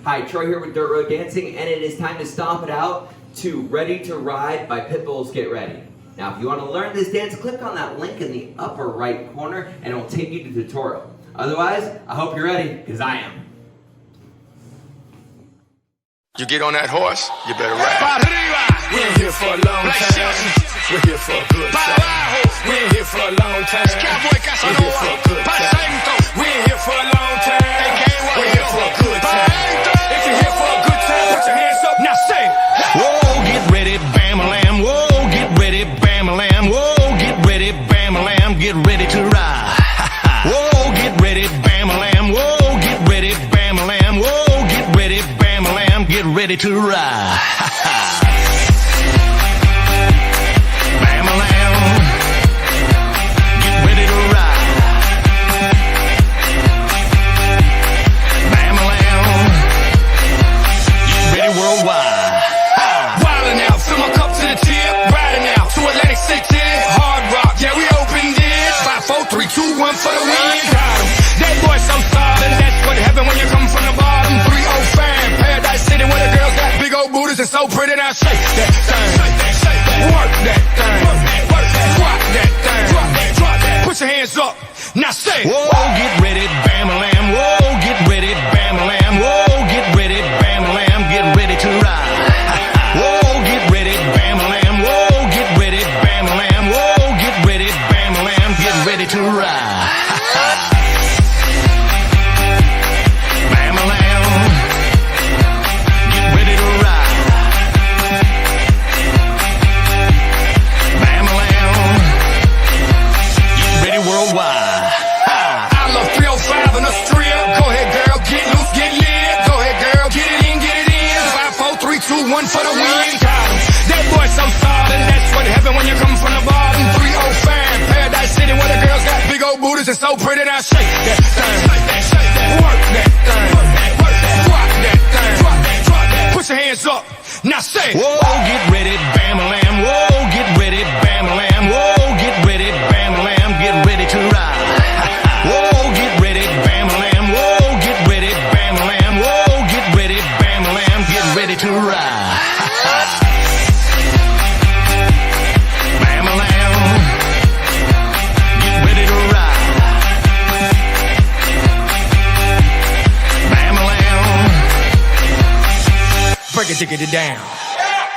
Hi, Troy here with Dirt Road Dancing, and it is time to stomp it out to Ready to Ride by Pitbull's Get Ready. Now, if you want to learn this dance, click on that link in the upper right corner, and it will take you to the tutorial. Otherwise, I hope you're ready, because I am. You get on that horse, you better ride. We're here for a long time. We're here for a good time. We're here for a long time. We're here for a good time. We're here for a long time. We're here for a good time. If you're here for a good time, put your hands up. Now say, whoa, get ready, bam-a-lam. Whoa, get ready, bam-a-lam. Whoa, get ready, bam-a-lam. Get ready to ride. Whoa, get ready, bam-a-lam. Whoa, get ready, bam-a-lam. Whoa, get ready, bam-a-lam. Get ready to ride. One for the win, got him. That boy some solid, that's what heaven when you come from the bottom. 305, Paradise City where the girls got big old booties and so pretty. Now shake that thing, work that thing, rock that thing, drop that. Put your hands up, now say, whoa, get ready, bam-a-lam. Whoa, get ready, bam-a-lam. Whoa, get ready, bam-a-lam. Get ready to ride. Whoa, get ready, bam-a-lam. Whoa, get ready, bam-a-lam. Whoa, get ready, bam-a-lam. Get ready to ride. One for the win, got him. That boy so solid, that's what heaven when you come from the bottom. 305, Paradise City where the girls got big old booties and so pretty. Now shake that thing, work that thing, rock that thing, drop that. Put your hands up, now say, whoa, get ready, bam-a-lam. Whoa, get ready, bam-a-lam. Whoa, get ready, bam-a-lam. Get ready to ride. Whoa, get ready, bam-a-lam. Whoa, get ready, bam-a-lam. Whoa, get ready, bam-a-lam. Get ready to ride. Break it down.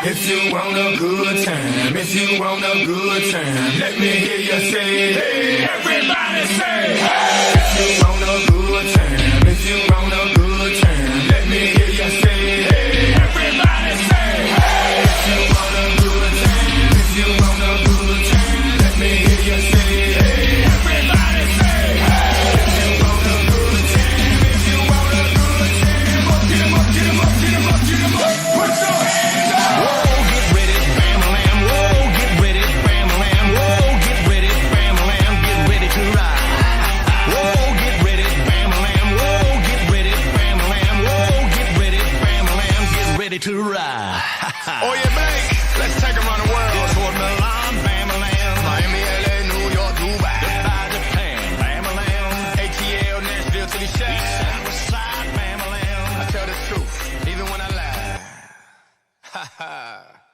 If you want a good time, if you want a good time, let me hear you say, hey, everybody say, hey. If you want a good time, if you want a good time, let me hear you say, hey, everybody say, hey. If you want a good time, if you want a good time, let me hear you say, hey, everybody say, hey. If you want a good time, if you want a good time, get 'em up, get 'em up, get 'em up, get 'em up. Put your hands up. Whoa, get ready, bam-a-lam. Whoa, get ready, bam-a-lam. Whoa, get ready, bam-a-lam. Get ready to ride. Whoa, get ready, bam-a-lam. Whoa, get ready, bam-a-lam. Whoa, get ready, bam-a-lam. Get ready to ride. Oh yeah, Blake, let's take 'em around the world. Detroit, Milan, bam-a-lam. Miami, LA, New York, Dubai. Dubai, Japan, bam-a-lam. ATL, Nashville to the Shack. East side, west side, bam-a-lam. I tell the truth, even when I lie. Ha ha.